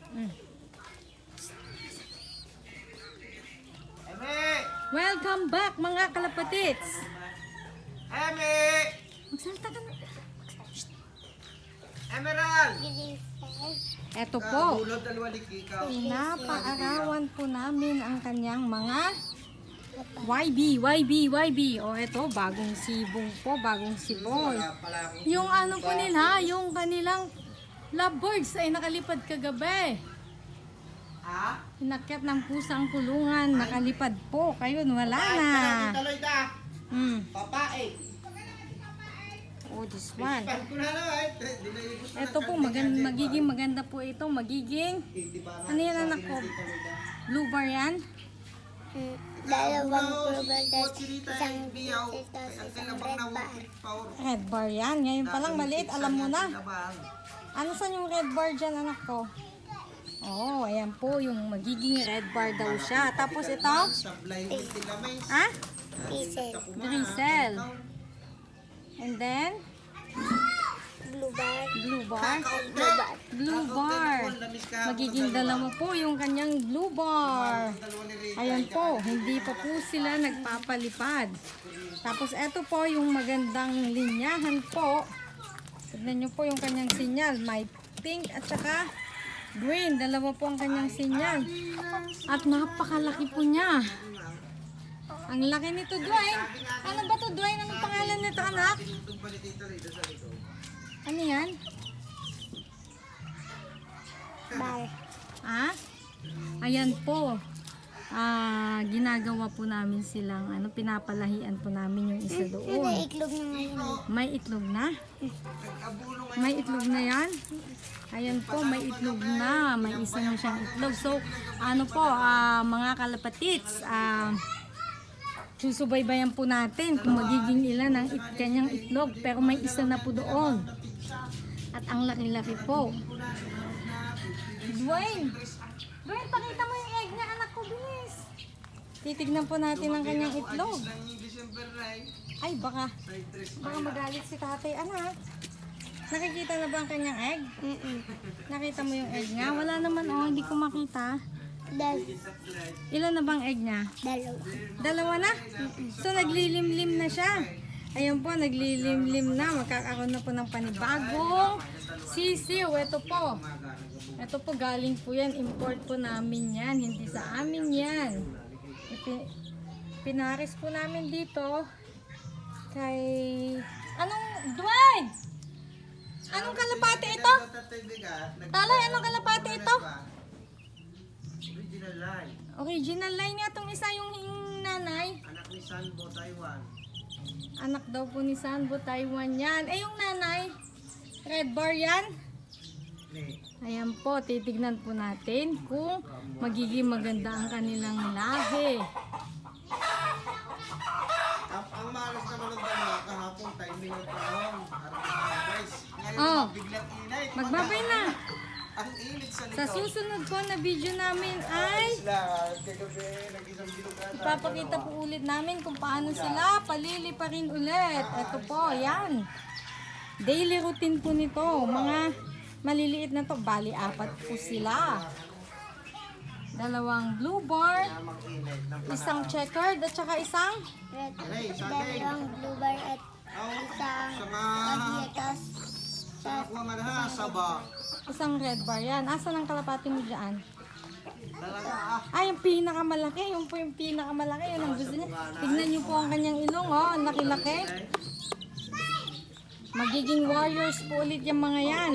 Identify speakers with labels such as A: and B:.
A: Mm.
B: Eme!
A: Welcome back mga kalapatits.
B: Eme!
A: Magsalita ka na.
B: Emerald!
A: Eto po.
B: Bulog dalawa liki ikaw.
A: Pinapaarawan po namin ang kanyang mga YB. O eto, bagong sibong po, bagong sibol. Yung ano po nila, yung kanilang lovebirds ay nakalipad kagabi.
B: Ha?
A: Inakyat ng pusa ang kulungan, nakalipad po. Kayo, wala na.
B: Taloy da. Papae.
A: Oh, this one.
B: Pan ko na lang.
A: Ito po, magiging maganda po ito. Magiging, ano yan anak ko? Blue bar yan?
C: Dalawang global dust, isang
B: biyaw.
C: isang red bar.
A: Red bar yan. Ngayon pa lang maliit, alam mo na. Ano saan yung red bar dyan anak ko? Oh, ayan po, yung magiging red bar daw siya. Tapos ito? Ha?
C: Pieces.
A: Drizzle. And then,
C: Blue bar.
A: blue bar.
C: Blue bar.
A: Blue bar. Magiging dalawa po yung kanyang blue bar. Ayan po, hindi pa po sila nagpapalipad. Tapos eto po yung magandang linyahan po. Tignan nyo po yung kanyang sinyal. May pink at saka green. Dalawa po ang kanyang sinyal. At napakalaki po niya. Ang laki nito, Dwayne. Ano ba to, Dwayne? Anong pangalan nito, anak? Ano yan?
C: Bar.
A: Ha? Ayan po. Ginagawa po namin silang, pinapalahian po namin yung isa doon.
C: Iklog na ngayon.
A: May itlog na? May itlog na yan? Ayan po, may itlog na. May isa na siyang itlog. So, mga kalapatits, susubaybayan po natin kung magiging ilan ang kanyang itlog. Pero may isa na po doon. At ang laki-laki po. Dwayne, pakita mo yung egg niya, anak ko, bilis. Titignan po natin ang kanyang itlog. Ay, baka magalit si tatay, anak. Nakikita na ba ang kanyang egg? Nakita mo yung egg niya? Wala naman, hindi ko makita. Ilan na bang egg niya?
C: Dalawa.
A: Dalawa na? So, naglilimlim na siya. Ayun po, naglilimlim na. Magkakaroon na po ng panibagong sisiw. Ito po. Ito po, galing po yan. Import po namin yan. Hindi sa amin yan. Pinaris po namin dito. Kay... Anong... Dwight! Anong kalapate ito? Talay, anong kalapate ito?
B: Original line.
A: Original line niya itong isa yung nanay.
B: Anak ni Sanbo, Taiwan.
A: Anak daw po ni Sanbo, Taiwan yan. Eh yung nanay, red bar yan. Ayan po, titignan po natin kung magiging maganda ang kanilang lahi.
B: Ang malas naman ng dama, kahapon timing ng panahon. Guys, ngayon
A: Oh,
B: biglang init.
A: magbabay na.
B: Ang init sa
A: Sa
B: likod.
A: susunod po na video namin ay
B: Kagabi, nag-isang bilog ata.
A: ipapakita po ulit namin kung paano sila palili pa rin ulit. Ito po, yan. Daily routine po nito. Mga maliliit na to. Bali, 4 po sila. Dalawang blue bar, isang checkered at saka isang
C: Red. Dalawang blue bar at isang magyatas.
B: Nakuha nga na, saba.
A: red bar. Yan. Asan ang kalapati mo dyan?
B: Talaga
A: Ay, yung pinakamalaki. Yung po yung pinakamalaki. Yun ang gusto niya. Tignan niyo po ang kanyang ilong. Oh, ang laki-laki. Magiging warriors po ulit yung mga yan.